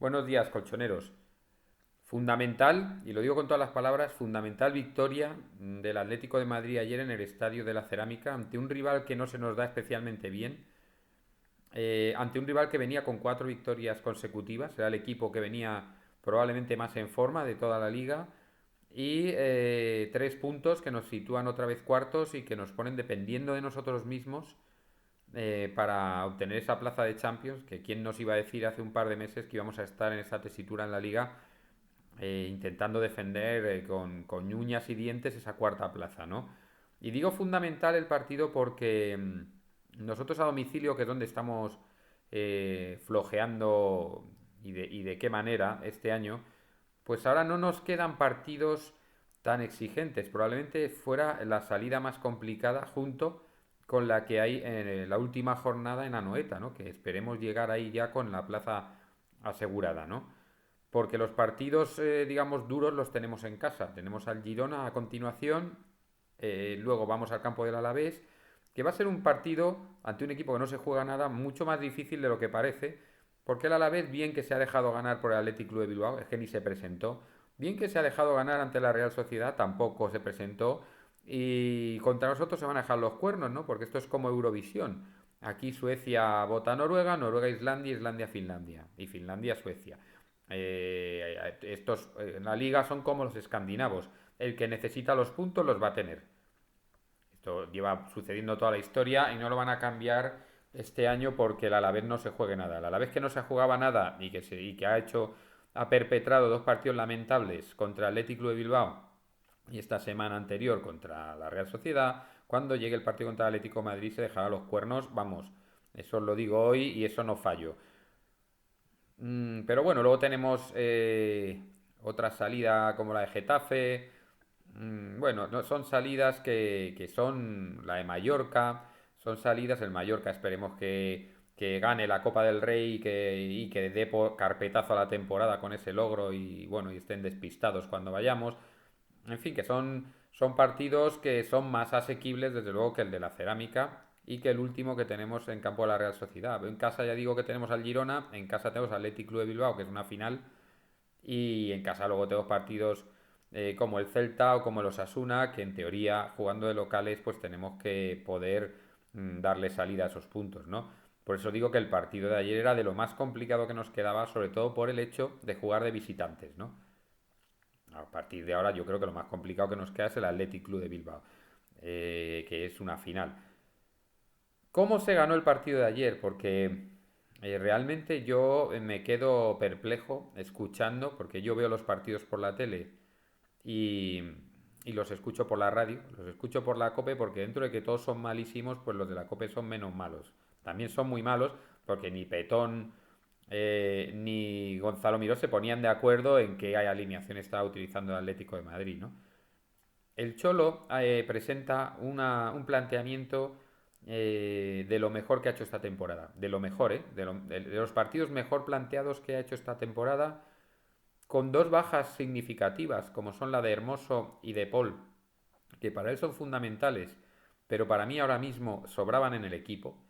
Buenos días, colchoneros. Fundamental, y lo digo con todas las palabras, fundamental victoria del Atlético de Madrid ayer en el Estadio de la Cerámica ante un rival que no se nos da especialmente bien, ante un rival que venía con 4 victorias consecutivas, era el equipo que venía probablemente más en forma de toda la liga, y 3 puntos que nos sitúan otra vez cuartos y que nos ponen dependiendo de nosotros mismos para obtener esa plaza de Champions, que quién nos iba a decir hace un par de meses que íbamos a estar en esa tesitura en la liga, intentando defender con uñas y dientes esa cuarta plaza, ¿no? Y digo fundamental el partido porque nosotros a domicilio, que es donde estamos flojeando y de qué manera este año, pues ahora no nos quedan partidos tan exigentes. Probablemente fuera la salida más complicada junto con la que hay en la última jornada en Anoeta, ¿no? Que esperemos llegar ahí ya con la plaza asegurada, ¿no? Porque los partidos, digamos, duros los tenemos en casa. Tenemos al Girona a continuación, luego vamos al campo del Alavés, que va a ser un partido ante un equipo que no se juega nada, mucho más difícil de lo que parece, porque el Alavés, bien que se ha dejado ganar por el Athletic Club de Bilbao, es que ni se presentó, bien que se ha dejado ganar ante la Real Sociedad, tampoco se presentó, y contra nosotros se van a dejar los cuernos, ¿no? Porque esto es como Eurovisión. Aquí Suecia vota a Noruega, Noruega Islandia, Islandia Finlandia y Finlandia Suecia. Estos en la liga son como los escandinavos. El que necesita los puntos los va a tener. Esto lleva sucediendo toda la historia y no lo van a cambiar este año porque el Alavés no se juegue nada. El Alavés que no se jugaba nada y que ha perpetrado 2 partidos lamentables contra el Athletic Club de Bilbao y esta semana anterior contra la Real Sociedad, cuando llegue el partido contra el Atlético de Madrid se dejará los cuernos, vamos, eso os lo digo hoy y eso no fallo. Pero bueno, luego tenemos otra salida como la de Getafe. Bueno, no, son salidas que son la de Mallorca. Son salidas, el Mallorca esperemos que gane la Copa del Rey y que dé carpetazo a la temporada con ese logro y bueno, y estén despistados cuando vayamos. En fin, que son partidos que son más asequibles desde luego que el de la Cerámica y que el último que tenemos en campo de la Real Sociedad. En casa ya digo que tenemos al Girona, en casa tenemos al Athletic Club de Bilbao, que es una final, y en casa luego tenemos partidos como el Celta o como el Osasuna, que en teoría jugando de locales pues tenemos que poder darle salida a esos puntos, ¿no? Por eso digo que el partido de ayer era de lo más complicado que nos quedaba, sobre todo por el hecho de jugar de visitantes, ¿no? A partir de ahora yo creo que lo más complicado que nos queda es el Athletic Club de Bilbao, que es una final. ¿Cómo se ganó el partido de ayer? Porque realmente yo me quedo perplejo escuchando, porque yo veo los partidos por la tele y, y los escucho por la radio, los escucho por la COPE, porque dentro de que todos son malísimos, pues los de la COPE son menos malos. También son muy malos, porque ni Petón ni Gonzalo Miró se ponían de acuerdo en qué alineación estaba utilizando el Atlético de Madrid, ¿no? El Cholo presenta un planteamiento de lo mejor que ha hecho esta temporada. De lo mejor, ¿eh? De los partidos mejor planteados que ha hecho esta temporada, con 2 bajas significativas, como son la de Hermoso y de Paul, que para él son fundamentales, pero para mí ahora mismo sobraban en el equipo.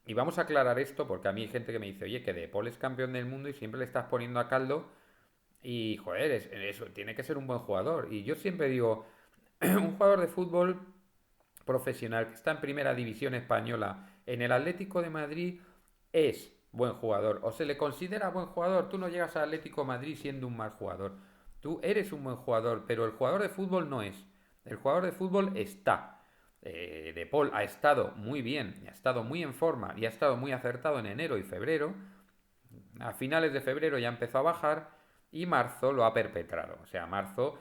Y vamos a aclarar esto porque a mí hay gente que me dice, oye, que de Paul es campeón del mundo y siempre le estás poniendo a caldo y, joder, eso tiene que ser un buen jugador. Y yo siempre digo, un jugador de fútbol profesional que está en primera división española en el Atlético de Madrid es buen jugador o se le considera buen jugador. Tú no llegas al Atlético de Madrid siendo un mal jugador. Tú eres un buen jugador, pero el jugador de fútbol no es. El jugador de fútbol está. De Paul ha estado muy bien, ha estado muy en forma y ha estado muy acertado en enero y febrero. A finales de febrero ya empezó a bajar y marzo lo ha perpetrado. O sea, marzo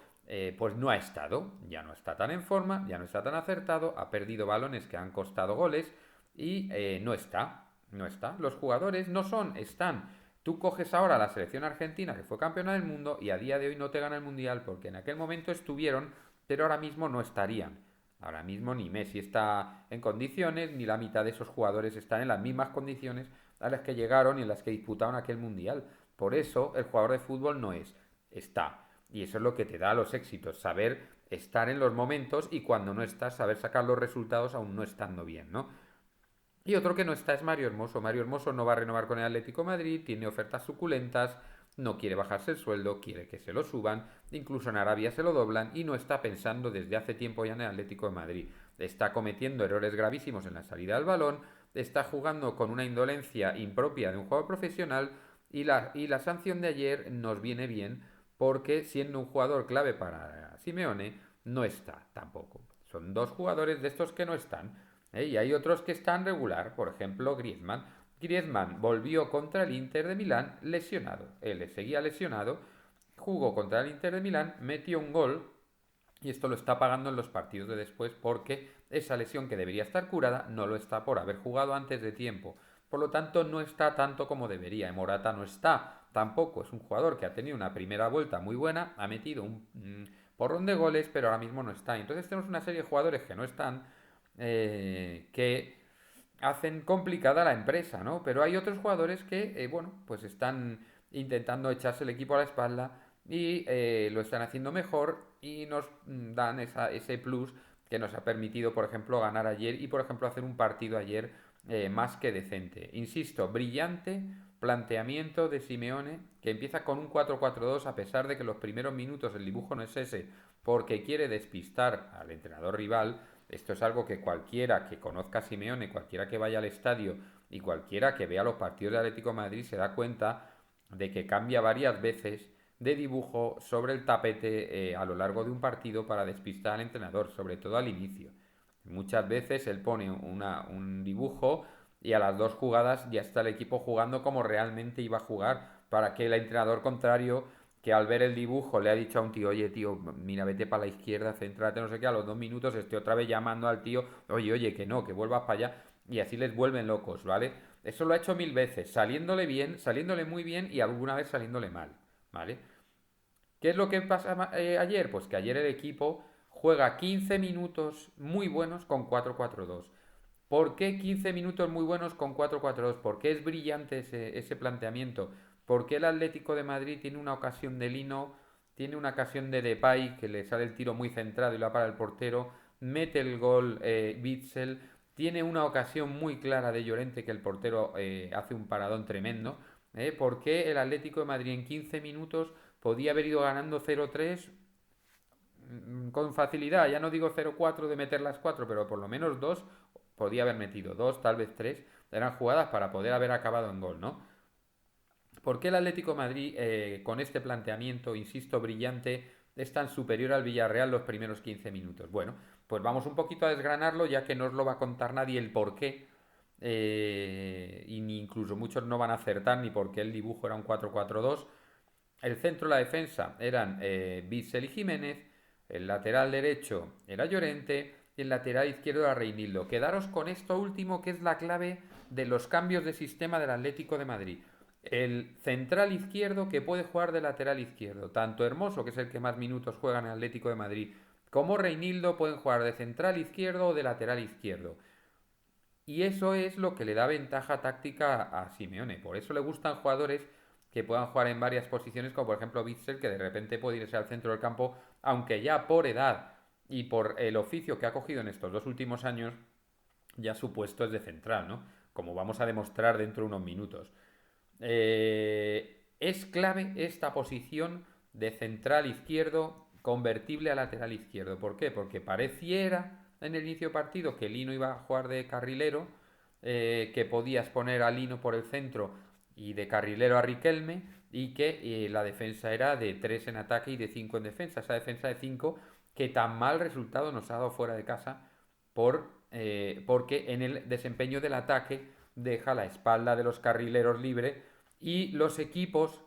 pues no ha estado, ya no está tan en forma, ya no está tan acertado, ha perdido balones que han costado goles y no está, no está. Los jugadores no son, están. Tú coges ahora la selección argentina que fue campeona del mundo y a día de hoy no te gana el mundial porque en aquel momento estuvieron, pero ahora mismo no estarían. Ahora mismo ni Messi está en condiciones, ni la mitad de esos jugadores están en las mismas condiciones a las que llegaron y en las que disputaron aquel mundial. Por eso el jugador de fútbol no es, está. Y eso es lo que te da los éxitos, saber estar en los momentos y cuando no estás, saber sacar los resultados aún no estando bien, ¿no? Y otro que no está es Mario Hermoso. Mario Hermoso no va a renovar con el Atlético de Madrid, tiene ofertas suculentas, no quiere bajarse el sueldo, quiere que se lo suban, incluso en Arabia se lo doblan y no está pensando desde hace tiempo ya en el Atlético de Madrid. Está cometiendo errores gravísimos en la salida del balón, está jugando con una indolencia impropia de un jugador profesional y la sanción de ayer nos viene bien porque siendo un jugador clave para Simeone, no está tampoco. Son dos jugadores de estos que no están. Y hay otros que están regular, por ejemplo Griezmann. Griezmann volvió contra el Inter de Milán lesionado. Él seguía lesionado, jugó contra el Inter de Milán, metió un gol y esto lo está pagando en los partidos de después porque esa lesión que debería estar curada no lo está por haber jugado antes de tiempo. Por lo tanto, no está tanto como debería. Morata no está tampoco. Es un jugador que ha tenido una primera vuelta muy buena, ha metido un porrón de goles, pero ahora mismo no está. Entonces tenemos una serie de jugadores que no están, que hacen complicada la empresa, ¿no? Pero hay otros jugadores que, bueno, pues están intentando echarse el equipo a la espalda y lo están haciendo mejor y nos dan ese plus que nos ha permitido, por ejemplo, ganar ayer y, por ejemplo, hacer un partido ayer más que decente. Insisto, brillante planteamiento de Simeone que empieza con un 4-4-2 a pesar de que los primeros minutos el dibujo no es ese porque quiere despistar al entrenador rival. Esto es algo que cualquiera que conozca a Simeone, cualquiera que vaya al estadio y cualquiera que vea los partidos de Atlético de Madrid se da cuenta de que cambia varias veces de dibujo sobre el tapete a lo largo de un partido para despistar al entrenador, sobre todo al inicio. Muchas veces él pone un dibujo y a las dos jugadas ya está el equipo jugando como realmente iba a jugar para que el entrenador contrario que al ver el dibujo le ha dicho a un tío, oye tío, mira, vete para la izquierda, céntrate, no sé qué, a los 2 minutos esté otra vez llamando al tío, oye, oye, que no, que vuelvas para allá, y así les vuelven locos, ¿vale? Eso lo ha hecho 1000 veces, saliéndole bien, saliéndole muy bien y alguna vez saliéndole mal, ¿vale? ¿Qué es lo que pasa ayer? Pues que ayer el equipo juega 15 minutos muy buenos con 4-4-2. ¿Por qué 15 minutos muy buenos con 4-4-2? ¿Por qué es brillante ese planteamiento? ¿Por qué el Atlético de Madrid tiene una ocasión de Lino, tiene una ocasión de Depay que le sale el tiro muy centrado y lo va para el portero, mete el gol Witsel, tiene una ocasión muy clara de Llorente que el portero hace un paradón tremendo? ¿Por qué el Atlético de Madrid en 15 minutos podía haber ido ganando 0-3 con facilidad? Ya no digo 0-4 de meter las 4, pero por lo menos dos podía haber metido, dos, tal vez tres, eran jugadas para poder haber acabado en gol, ¿no? ¿Por qué el Atlético de Madrid, con este planteamiento, insisto, brillante, es tan superior al Villarreal los primeros 15 minutos? Bueno, pues vamos un poquito a desgranarlo, ya que no os lo va a contar nadie el por qué, y ni incluso muchos no van a acertar ni por qué el dibujo era un 4-4-2. El centro de la defensa eran Bitzel y Jiménez, el lateral derecho era Llorente y el lateral izquierdo era Reinildo. Quedaros con esto último que es la clave de los cambios de sistema del Atlético de Madrid. El central izquierdo que puede jugar de lateral izquierdo. Tanto Hermoso, que es el que más minutos juega en el Atlético de Madrid, como Reinildo pueden jugar de central izquierdo o de lateral izquierdo. Y eso es lo que le da ventaja táctica a Simeone. Por eso le gustan jugadores que puedan jugar en varias posiciones, como por ejemplo Witsel, que de repente puede irse al centro del campo, aunque ya por edad y por el oficio que ha cogido en estos 2 últimos años, ya su puesto es de central, ¿no? Como vamos a demostrar dentro de unos minutos. Es clave esta posición de central izquierdo convertible a lateral izquierdo. ¿Por qué? Porque pareciera en el inicio de partido que Lino iba a jugar de carrilero, que podías poner a Lino por el centro y de carrilero a Riquelme, y que la defensa era de 3 en ataque y de 5 en defensa. Esa defensa de 5 que tan mal resultado nos ha dado fuera de casa porque en el desempeño del ataque deja la espalda de los carrileros libre y los equipos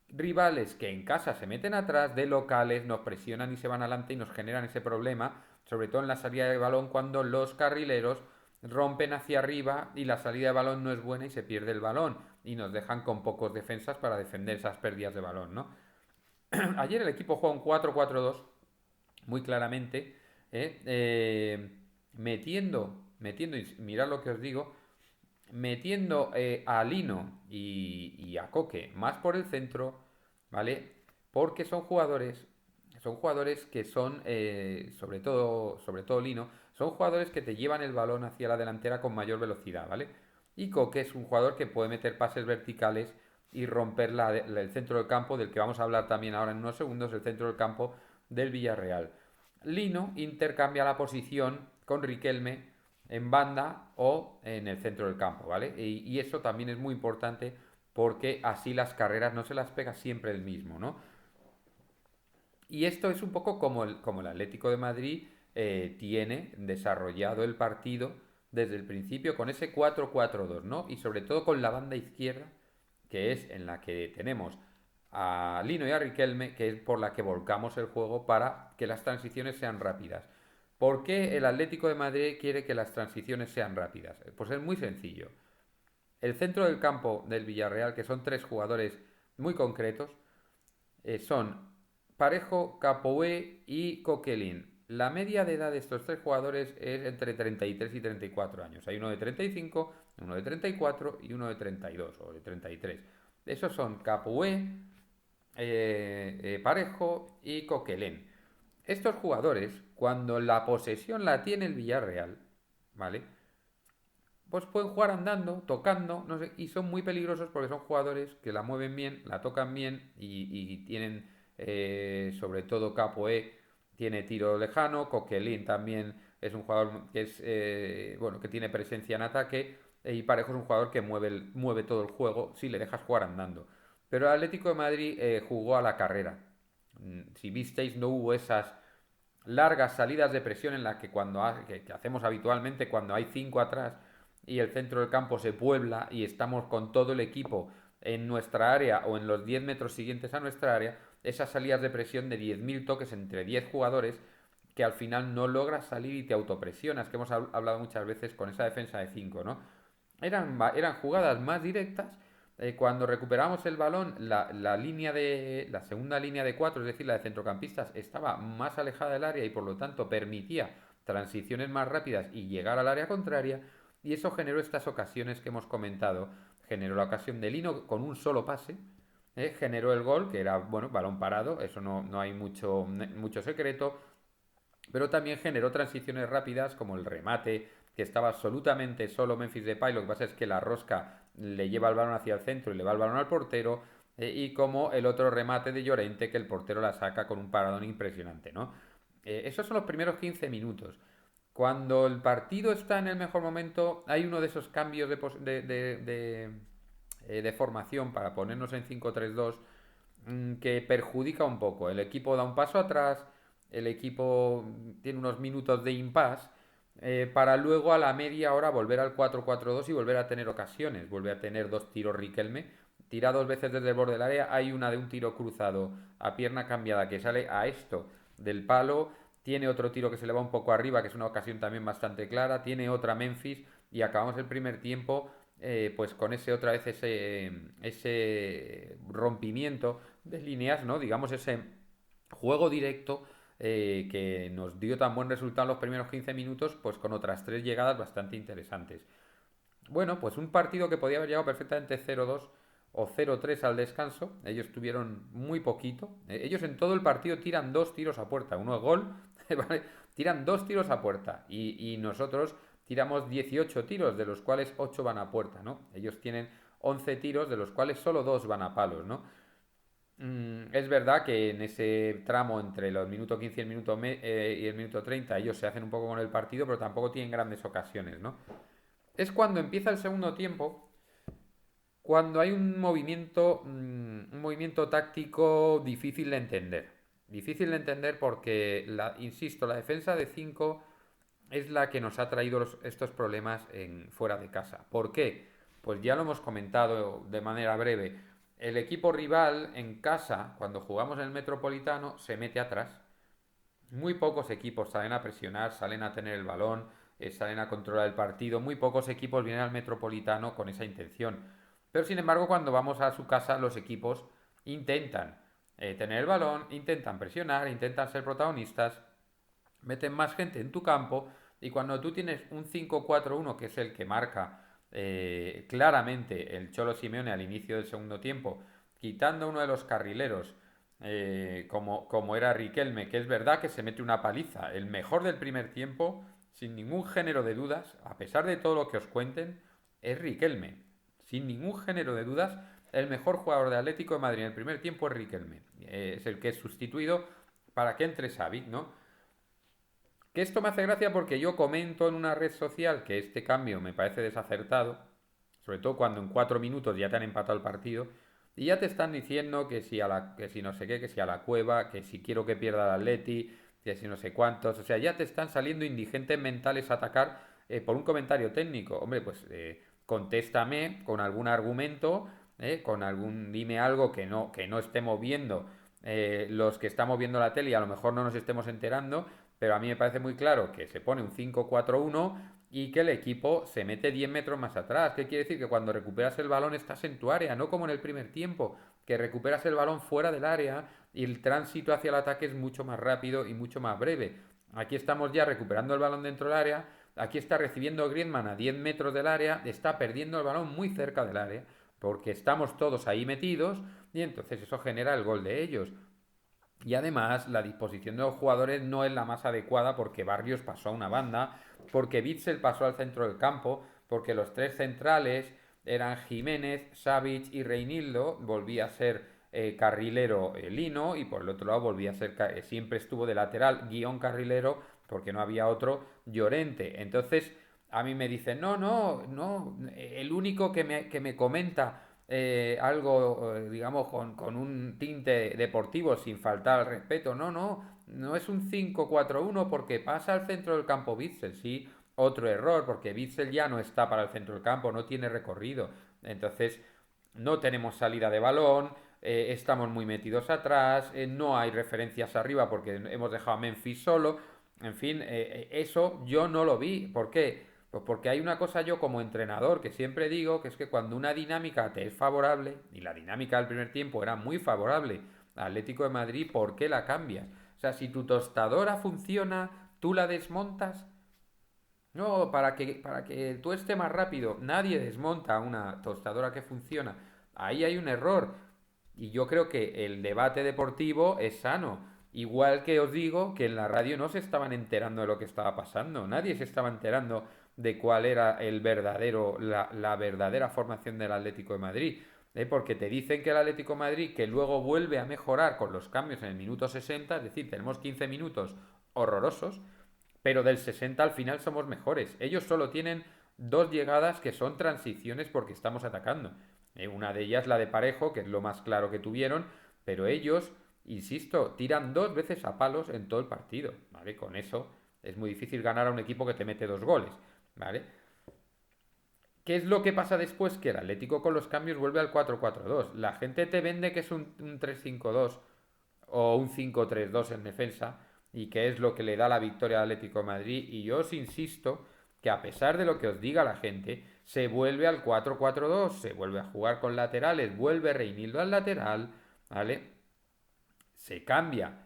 rivales que en casa se meten atrás de locales nos presionan y se van adelante y nos generan ese problema, sobre todo en la salida de balón cuando los carrileros rompen hacia arriba y la salida de balón no es buena y se pierde el balón y nos dejan con pocos defensas para defender esas pérdidas de balón, ¿no? Ayer el equipo juega un 4-4-2 muy claramente, ¿eh? Metiendo, y mirad lo que os digo, metiendo a Lino y a Coque más por el centro, ¿vale? Porque son jugadores que son, sobre todo Lino, Son jugadores que te llevan el balón hacia la delantera con mayor velocidad, ¿vale? Y Coque es un jugador que puede meter pases verticales y romper el centro del campo, del que vamos a hablar también ahora en unos segundos, el centro del campo del Villarreal. Lino intercambia la posición con Riquelme en banda o en el centro del campo, ¿vale? Y eso también es muy importante porque así las carreras no se las pega siempre el mismo, ¿no? Y esto es un poco como el Atlético de Madrid tiene desarrollado el partido desde el principio con ese 4-4-2, ¿no? Y sobre todo con la banda izquierda, que es en la que tenemos a Lino y a Riquelme, que es por la que volcamos el juego para que las transiciones sean rápidas. ¿Por qué el Atlético de Madrid quiere que las transiciones sean rápidas? Pues es muy sencillo. El centro del campo del Villarreal, que son tres jugadores muy concretos, son Parejo, Capoue y Coquelin. La media de edad de estos tres jugadores es entre 33 y 34 años. Hay uno de 35, uno de 34 y uno de 32 o de 33. Esos son Capoue, Parejo y Coquelin. Estos jugadores, cuando la posesión la tiene el Villarreal, ¿vale? Pues pueden jugar andando, tocando, no sé, y son muy peligrosos porque son jugadores que la mueven bien, la tocan bien y tienen, sobre todo Capoe, tiene tiro lejano, Coquelin también es un jugador que es, bueno, que tiene presencia en ataque y Parejo es un jugador que mueve todo el juego si le dejas jugar andando. Pero el Atlético de Madrid jugó a la carrera. Si visteis, no hubo esas largas salidas de presión en las que que hacemos habitualmente cuando hay cinco atrás y el centro del campo se puebla y estamos con todo el equipo en nuestra área o en los 10 metros siguientes a nuestra área, esas salidas de presión de 10.000 toques entre 10 jugadores que al final no logras salir y te autopresionas, que hemos hablado muchas veces con esa defensa de 5, ¿no? Eran jugadas más directas. Cuando recuperamos el balón, la segunda línea de cuatro, es decir, la de centrocampistas, estaba más alejada del área y por lo tanto permitía transiciones más rápidas y llegar al área contraria. Y eso generó estas ocasiones que hemos comentado. Generó la ocasión de Lino con un solo pase. Generó el gol, que era, bueno, balón parado, eso no hay mucho secreto, pero también generó transiciones rápidas como el remate, que estaba absolutamente solo Memphis Depay, lo que pasa es que la rosca le lleva el balón hacia el centro y le va el balón al portero, y como el otro remate de Llorente que el portero la saca con un paradón impresionante, ¿no? Esos son los primeros 15 minutos. Cuando el partido está en el mejor momento, hay uno de esos cambios de formación para ponernos en 5-3-2 que perjudica un poco. El equipo da un paso atrás, el equipo tiene unos minutos de impasse para luego a la media hora volver al 4-4-2 y volver a tener ocasiones. Vuelve a tener dos tiros Riquelme, tira dos veces desde el borde del área, hay una de un tiro cruzado a pierna cambiada que sale a esto del palo, tiene otro tiro que se le va un poco arriba, que es una ocasión también bastante clara, tiene otra Memphis y acabamos el primer tiempo pues con ese rompimiento de líneas, ¿no? Digamos ese juego directo que nos dio tan buen resultado en los primeros 15 minutos, pues con otras tres llegadas bastante interesantes. Bueno, pues un partido que podía haber llegado perfectamente 0-2 o 0-3 al descanso. Ellos tuvieron muy poquito. Ellos en todo el partido tiran dos tiros a puerta. Uno es gol, ¿vale? Tiran dos tiros a puerta. Y nosotros tiramos 18 tiros, de los cuales 8 van a puerta, ¿no? Ellos tienen 11 tiros, de los cuales solo 2 van a palos, ¿no? Es verdad que en ese tramo entre los minutos 15 y y el minuto 30 ellos se hacen un poco con el partido, pero tampoco tienen grandes ocasiones, ¿no? Es cuando empieza el segundo tiempo, cuando hay un movimiento táctico difícil de entender. Difícil de entender porque, insisto, la defensa de 5 es la que nos ha traído estos problemas fuera de casa. ¿Por qué? Pues ya lo hemos comentado de manera breve. El equipo rival en casa, cuando jugamos en el Metropolitano, se mete atrás. Muy pocos equipos salen a presionar, salen a tener el balón, salen a controlar el partido. Muy pocos equipos vienen al Metropolitano con esa intención. Pero sin embargo, cuando vamos a su casa, los equipos intentan tener el balón, intentan presionar, intentan ser protagonistas, meten más gente en tu campo y cuando tú tienes un 5-4-1 que es el que marca claramente el Cholo Simeone al inicio del segundo tiempo, quitando uno de los carrileros como era Riquelme, que es verdad que se mete una paliza. El mejor del primer tiempo sin ningún género de dudas, a pesar de todo lo que os cuenten, es Riquelme. Sin ningún género de dudas, el mejor jugador de Atlético de Madrid en el primer tiempo es Riquelme. Es el que es sustituido para que entre Xavi, ¿no? Que esto me hace gracia porque yo comento en una red social que este cambio me parece desacertado, sobre todo cuando en 4 minutos ya te han empatado el partido y ya te están diciendo que si, que si no sé qué, que si a la Cueva, que si quiero que pierda el Atleti, que si no sé cuántos, o sea, ya te están saliendo indigentes mentales a atacar por un comentario técnico. Hombre, pues contéstame con algún argumento, con algún, dime algo que no estemos viendo los que estamos viendo la tele y a lo mejor no nos estemos enterando, pero a mí me parece muy claro que se pone un 5-4-1 y que el equipo se mete 10 metros más atrás. ¿Qué quiere decir? Que cuando recuperas el balón estás en tu área, no como en el primer tiempo, que recuperas el balón fuera del área y el tránsito hacia el ataque es mucho más rápido y mucho más breve. Aquí estamos ya recuperando el balón dentro del área, aquí está recibiendo Griezmann a 10 metros del área, está perdiendo el balón muy cerca del área, porque estamos todos ahí metidos y entonces eso genera el gol de ellos. Y además la disposición de los jugadores no es la más adecuada porque Barrios pasó a una banda, porque Bitzel pasó al centro del campo, porque los tres centrales eran Jiménez, Savic y Reinildo, volvía a ser carrilero Lino y por el otro lado volvía a ser, siempre estuvo de lateral guión carrilero porque no había otro Llorente. Entonces a mí me dicen, no, no, no, el único que me comenta algo, digamos, con un tinte deportivo sin faltar al respeto. No, no, no es un 5-4-1 porque pasa al centro del campo Bitzel, sí, otro error, porque Bitzel ya no está para el centro del campo, no tiene recorrido. Entonces, no tenemos salida de balón, estamos muy metidos atrás, no hay referencias arriba porque hemos dejado a Memphis solo. En fin, eso yo no lo vi. ¿Por qué? Pues porque hay una cosa yo como entrenador que siempre digo, que es que cuando una dinámica te es favorable, y la dinámica del primer tiempo era muy favorable al Atlético de Madrid, ¿por qué la cambias? O sea, si tu tostadora funciona, tú la desmontas. No, para que tú estés más rápido, nadie desmonta una tostadora que funciona. Ahí hay un error. Y yo creo que el debate deportivo es sano. Igual que os digo que en la radio no se estaban enterando de lo que estaba pasando. Nadie se estaba enterando de cuál era la verdadera formación del Atlético de Madrid. Porque te dicen que el Atlético de Madrid, que luego vuelve a mejorar con los cambios en el minuto 60, es decir, tenemos 15 minutos horrorosos, pero del 60 al final somos mejores. Ellos solo tienen dos llegadas que son transiciones porque estamos atacando. Una de ellas la de Parejo, que es lo más claro que tuvieron, pero ellos, insisto, tiran dos veces a palos en todo el partido, ¿vale? Con eso es muy difícil ganar a un equipo que te mete dos goles, ¿vale? ¿Qué es lo que pasa después? Que el Atlético con los cambios vuelve al 4-4-2. La gente te vende que es un 3-5-2 o un 5-3-2 en defensa y que es lo que le da la victoria al Atlético de Madrid. Y yo os insisto que a pesar de lo que os diga la gente, se vuelve al 4-4-2, se vuelve a jugar con laterales, vuelve Reinildo al lateral, ¿vale? Se cambia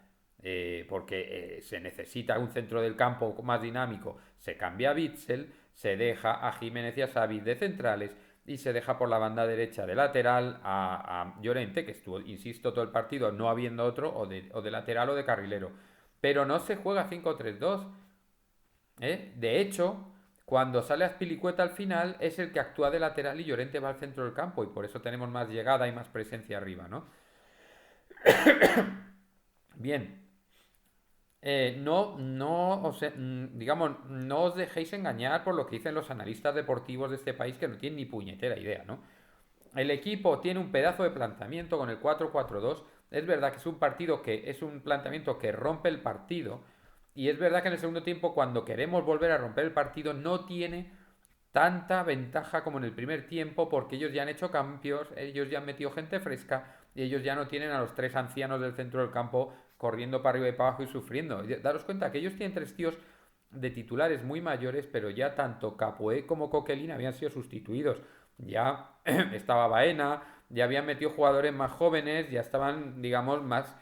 porque se necesita un centro del campo más dinámico, se cambia a Bitzel, se deja a Jiménez y a Savic de centrales y se deja por la banda derecha de lateral a Llorente, que estuvo, insisto, todo el partido no habiendo otro, o de lateral o de carrilero. Pero no se juega 5-3-2. De hecho, cuando sale Azpilicueta al final, es el que actúa de lateral y Llorente va al centro del campo, y por eso tenemos más llegada y más presencia arriba, ¿no? Bien, digamos, no os dejéis engañar por lo que dicen los analistas deportivos de este país que no tienen ni puñetera idea, ¿no? El equipo tiene un pedazo de planteamiento con el 4-4-2. Es verdad que es un partido que es un planteamiento que rompe el partido. Y es verdad que en el segundo tiempo, cuando queremos volver a romper el partido, no tiene tanta ventaja como en el primer tiempo, porque ellos ya han hecho cambios, ellos ya han metido gente fresca y ellos ya no tienen a los tres ancianos del centro del campo corriendo para arriba y para abajo y sufriendo. Daros cuenta que ellos tienen tres tíos de titulares muy mayores, pero ya tanto Capoe como Coquelin habían sido sustituidos. Ya estaba Baena, ya habían metido jugadores más jóvenes, ya estaban, digamos, más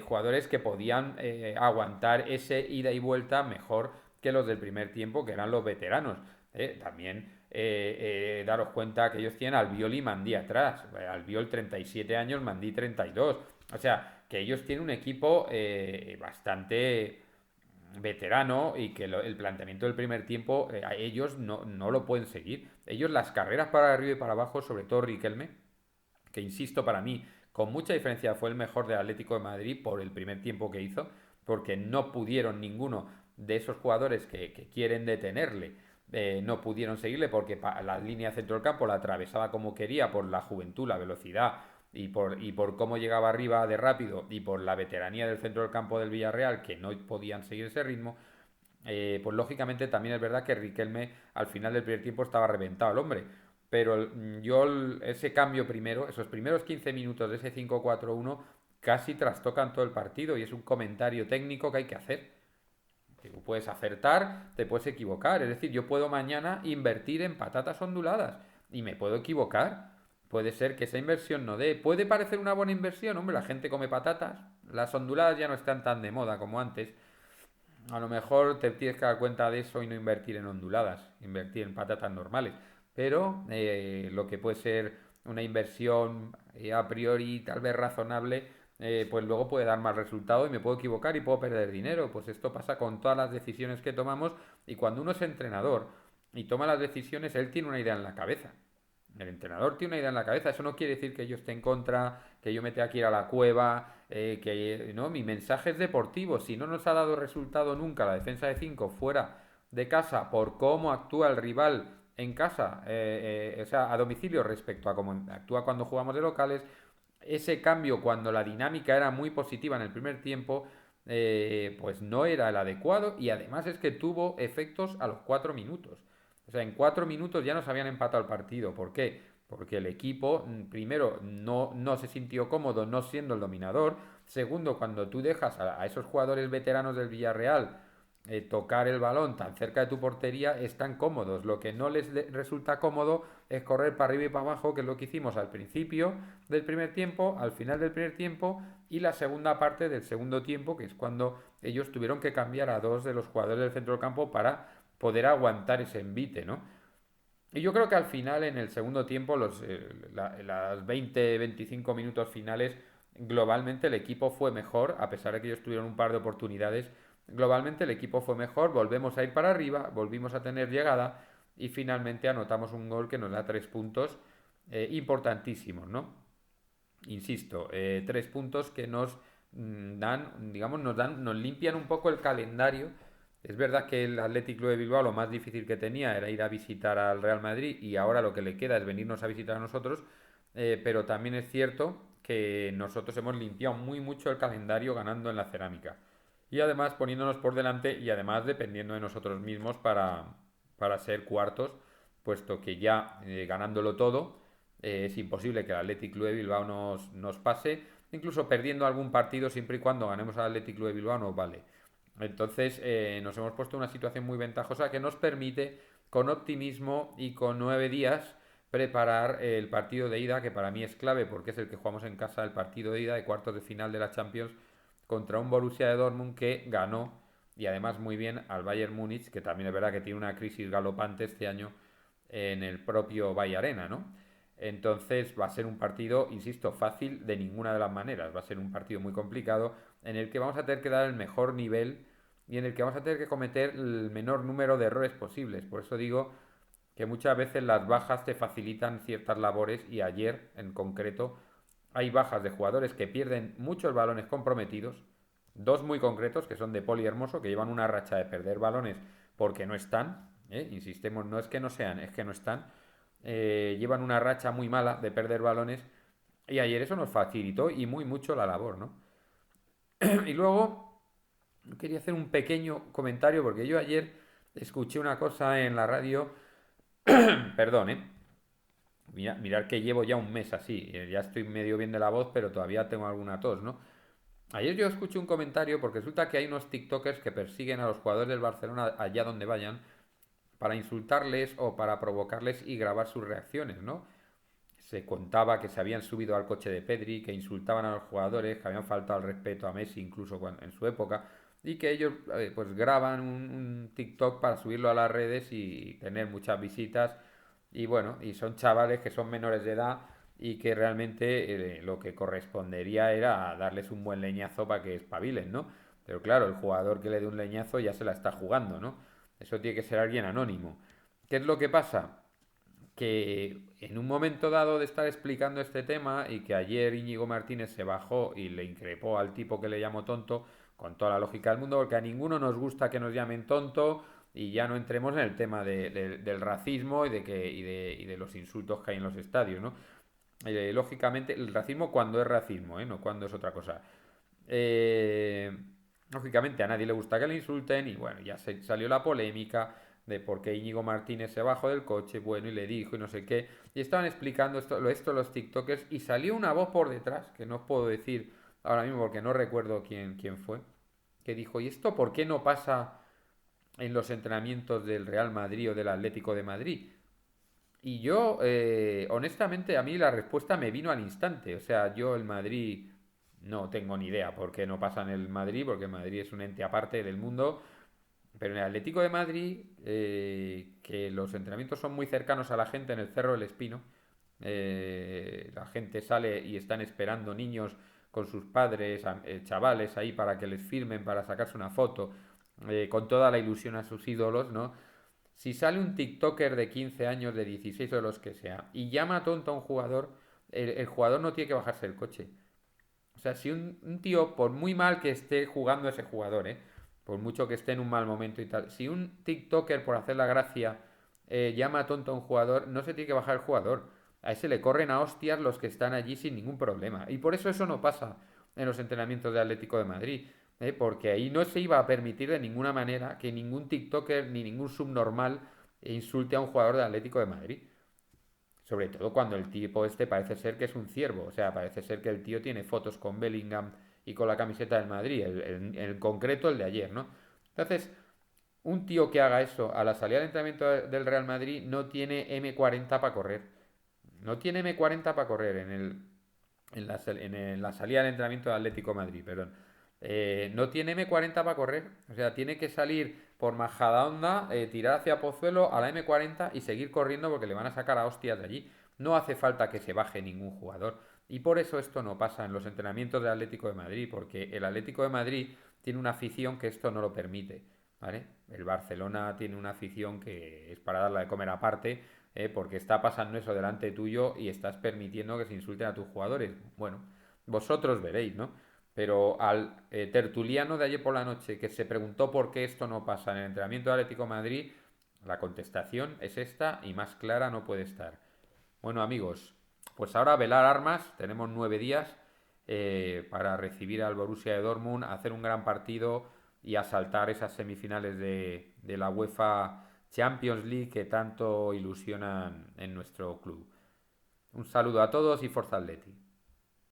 jugadores que podían aguantar ese ida y vuelta mejor que los del primer tiempo, que eran los veteranos. También daros cuenta que ellos tienen al Albiol y Mandí atrás. Albiol 37 años, Mandí 32. O sea, que ellos tienen un equipo bastante veterano y que el planteamiento del primer tiempo a ellos no lo pueden seguir. Ellos las carreras para arriba y para abajo, sobre todo Riquelme, que insisto para mí, con mucha diferencia fue el mejor del Atlético de Madrid por el primer tiempo que hizo, porque no pudieron ninguno de esos jugadores que quieren detenerle, no pudieron seguirle porque la línea de centro del campo la atravesaba como quería por la juventud, la velocidad y por cómo llegaba arriba de rápido y por la veteranía del centro del campo del Villarreal que no podían seguir ese ritmo. Pues lógicamente también es verdad que Riquelme al final del primer tiempo estaba reventado el hombre. Pero ese cambio primero, esos primeros 15 minutos de ese 5-4-1, casi trastocan todo el partido y es un comentario técnico que hay que hacer. Tú puedes acertar, te puedes equivocar. Es decir, yo puedo mañana invertir en patatas onduladas y me puedo equivocar. Puede ser que esa inversión no dé. Puede parecer una buena inversión, hombre, la gente come patatas. Las onduladas ya no están tan de moda como antes. A lo mejor te tienes que dar cuenta de eso y no invertir en onduladas, invertir en patatas normales. Pero lo que puede ser una inversión a priori tal vez razonable, pues luego puede dar mal resultado y me puedo equivocar y puedo perder dinero. Pues esto pasa con todas las decisiones que tomamos y cuando uno es entrenador y toma las decisiones, él tiene una idea en la cabeza. El entrenador tiene una idea en la cabeza. Eso no quiere decir que yo esté en contra, que yo me tenga que ir a la cueva, que no, mi mensaje es deportivo. Si no nos ha dado resultado nunca la defensa de 5 fuera de casa por cómo actúa el rival en casa, o sea, a domicilio respecto a cómo actúa cuando jugamos de locales, ese cambio cuando la dinámica era muy positiva en el primer tiempo, pues no era el adecuado y además es que tuvo efectos a los 4 minutos. O sea, en 4 minutos ya nos habían empatado el partido. ¿Por qué? Porque el equipo, primero, no se sintió cómodo no siendo el dominador. Segundo, cuando tú dejas a esos jugadores veteranos del Villarreal tocar el balón tan cerca de tu portería, están cómodos. Lo que no les resulta cómodo es correr para arriba y para abajo, que es lo que hicimos al principio del primer tiempo, al final del primer tiempo y la segunda parte del segundo tiempo, que es cuando ellos tuvieron que cambiar a dos de los jugadores del centro del campo para poder aguantar ese envite, ¿no? Y yo creo que al final, en el segundo tiempo, las 20-25 minutos finales, globalmente el equipo fue mejor, a pesar de que ellos tuvieron un par de oportunidades. Globalmente el equipo fue mejor, volvemos a ir para arriba, volvimos a tener llegada y finalmente anotamos un gol que nos da 3 puntos importantísimos, ¿no? Insisto, 3 puntos que nos dan, digamos, nos limpian un poco el calendario. Es verdad que el Athletic Club de Bilbao lo más difícil que tenía era ir a visitar al Real Madrid y ahora lo que le queda es venirnos a visitar a nosotros, pero también es cierto que nosotros hemos limpiado muy mucho el calendario ganando en la cerámica y además poniéndonos por delante y además dependiendo de nosotros mismos para ser cuartos, puesto que ya ganándolo todo es imposible que el Athletic Club de Bilbao nos pase, incluso perdiendo algún partido siempre y cuando ganemos al Athletic Club de Bilbao nos vale. Entonces nos hemos puesto en una situación muy ventajosa que nos permite con optimismo y con 9 días preparar el partido de ida, que para mí es clave porque es el que jugamos en casa, el partido de ida de cuartos de final de la Champions contra un Borussia de Dortmund que ganó y además muy bien al Bayern Múnich, que también es verdad que tiene una crisis galopante este año en el propio Valle Arena, ¿no? Entonces va a ser un partido, insisto, fácil de ninguna de las maneras. Va a ser un partido muy complicado en el que vamos a tener que dar el mejor nivel y en el que vamos a tener que cometer el menor número de errores posibles. Por eso digo que muchas veces las bajas te facilitan ciertas labores y ayer en concreto hay bajas de jugadores que pierden muchos balones comprometidos, dos muy concretos que son de Poli Hermoso, que llevan una racha de perder balones porque no están, insistemos, no es que no sean, es que no están, llevan una racha muy mala de perder balones y ayer eso nos facilitó y muy mucho la labor, ¿no? Y luego quería hacer un pequeño comentario porque yo ayer escuché una cosa en la radio, perdón, mirar que llevo ya un mes así, ya estoy medio bien de la voz, pero todavía tengo alguna tos, ¿no? Ayer yo escuché un comentario porque resulta que hay unos TikTokers que persiguen a los jugadores del Barcelona allá donde vayan para insultarles o para provocarles y grabar sus reacciones, ¿no? Se contaba que se habían subido al coche de Pedri, que insultaban a los jugadores, que habían faltado al respeto a Messi incluso en su época, y que ellos pues graban un TikTok para subirlo a las redes y tener muchas visitas. Y bueno, y son chavales que son menores de edad y que realmente lo que correspondería era darles un buen leñazo para que espabilen, ¿no? Pero claro, el jugador que le dé un leñazo ya se la está jugando, ¿no? Eso tiene que ser alguien anónimo. ¿Qué es lo que pasa? Que en un momento dado de estar explicando este tema y que ayer Íñigo Martínez se bajó y le increpó al tipo que le llamó tonto, con toda la lógica del mundo, porque a ninguno nos gusta que nos llamen tonto y ya no entremos en el tema del racismo y de los insultos que hay en los estadios, ¿no? Lógicamente, el racismo cuando es racismo, ¿eh? No cuando es otra cosa. Eh, Lógicamente a nadie le gusta que le insulten y bueno, ya salió la polémica de por qué Íñigo Martínez se bajó del coche, bueno, y le dijo y no sé qué. Y estaban explicando esto los TikTokers y salió una voz por detrás, que no os puedo decir ahora mismo porque no recuerdo quién fue, que dijo, ¿y esto por qué no pasa en los entrenamientos del Real Madrid o del Atlético de Madrid? Y yo, honestamente, a mí la respuesta me vino al instante. O sea, yo el Madrid no tengo ni idea por qué no pasa en el Madrid, porque el Madrid es un ente aparte del mundo. Pero en el Atlético de Madrid, que los entrenamientos son muy cercanos a la gente en el Cerro del Espino, la gente sale y están esperando niños con sus padres, chavales ahí para que les firmen, para sacarse una foto, con toda la ilusión a sus ídolos, ¿no? Si sale un TikToker de 15 años, de 16 o de los que sea, y llama tonto a un jugador, el jugador no tiene que bajarse del coche. O sea, si un tío, por muy mal que esté jugando ese jugador, por mucho que esté en un mal momento y tal, si un TikToker, por hacer la gracia, llama tonto a un jugador, no se tiene que bajar el jugador. A ese le corren a hostias los que están allí sin ningún problema. Y por eso no pasa en los entrenamientos de Atlético de Madrid. Porque ahí no se iba a permitir de ninguna manera que ningún TikToker ni ningún subnormal insulte a un jugador de Atlético de Madrid. Sobre todo cuando el tipo este parece ser que es un ciervo. O sea, parece ser que el tío tiene fotos con Bellingham y con la camiseta del Madrid. En concreto el de ayer, ¿no? Entonces, un tío que haga eso a la salida del entrenamiento del Real Madrid no tiene M40 para correr. No tiene M40 para correr en la salida del entrenamiento del Atlético de Madrid, perdón. No tiene M40 para correr. O sea, tiene que salir por Majadahonda, tirar hacia Pozuelo a la M40 y seguir corriendo porque le van a sacar a hostias de allí. No hace falta que se baje ningún jugador. Y por eso esto no pasa en los entrenamientos del Atlético de Madrid, porque el Atlético de Madrid tiene una afición que esto no lo permite. ¿Vale? El Barcelona tiene una afición que es para darla de comer aparte, porque está pasando eso delante tuyo y estás permitiendo que se insulten a tus jugadores. Bueno, vosotros veréis, ¿no? Pero al tertuliano de ayer por la noche que se preguntó por qué esto no pasa en el entrenamiento de Atlético de Madrid, la contestación es esta y más clara no puede estar. Bueno, amigos, pues ahora velar armas, tenemos 9 días para recibir al Borussia de Dortmund, hacer un gran partido y asaltar esas semifinales de la UEFA Champions League que tanto ilusionan en nuestro club. Un saludo a todos y Forza Atleti.